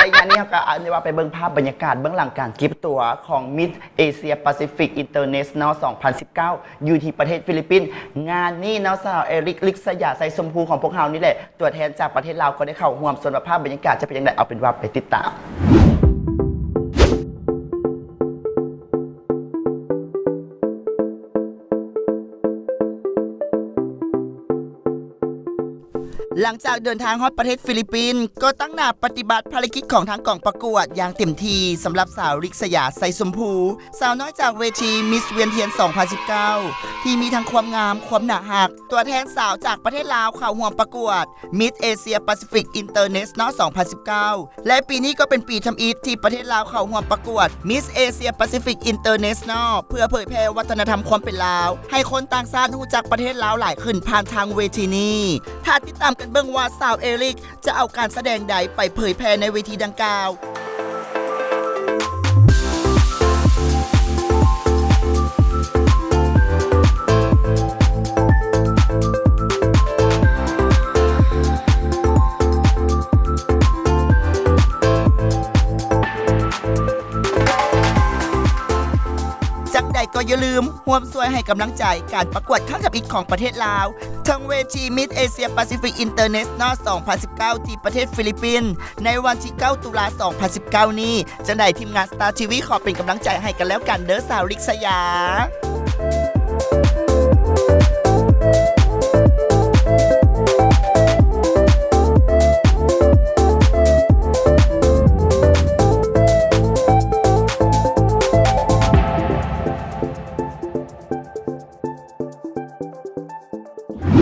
และอย่างนี้ก็อันนี้ว่าไปเบิ่งภาพบรรยากาศเบื้องหลังการเก็บตัวของ Miss Asia Pacific International 2019 อยู่ที่ประเทศฟิลิปปินส์งานนี้น้องสาวเอริกลิกสยาไซสมพูของพวกเรานี่แหละตัวแทนจากประเทศลาวก็ได้เข้าร่วมส่วนภาพบรรยากาศจะเป็นยังไงเอาเป็นว่าไปติดตามหลังจากเดินทางฮอดประเทศฟิลิปปินส์ก็ตั้งหน้าปฏิบัติภารกิจของทางกองประกวดอย่างเต็มที่สำหรับสาวริกสยาไซสมพูสาวน้อยจากเวทีมิสเวียนเทียน 2019 ที่มีทั้งความงามความหนาหักตัวแทนสาวจากประเทศลาวเข้าร่วมประกวด Miss Asia Pacific International 2019 และปีนี้ก็เป็นปีทำอิฐที่ประเทศลาวเข้าร่วมประกวด Miss Asia Pacific International เพื่อเผยแพร่วัฒนธรรมความเป็นลาวให้คนต่างชาติรู้จักประเทศลาวหลายขึ้นผ่านทางเวทีนี้ถ้าติดตามกันเบิ่งว่าสาวเอริกจะเอาการแสดงใดไปเผยแพร่ในเวทีดังกล่าวจังใดก็อย่าลืมร่วมช่วยให้กำลังใจการประกวดครั้งกับอีกของประเทศลาวทั้งเวที Miss Asia Pacific International 2019 ที่ประเทศฟิลิปปินส์ในวันที่ 9 ตุลา 2019 นี้จังใดทีมงาน Star TV ขอเป็นกำลังใจให้กันแล้วกันเด้อสาวริกสยา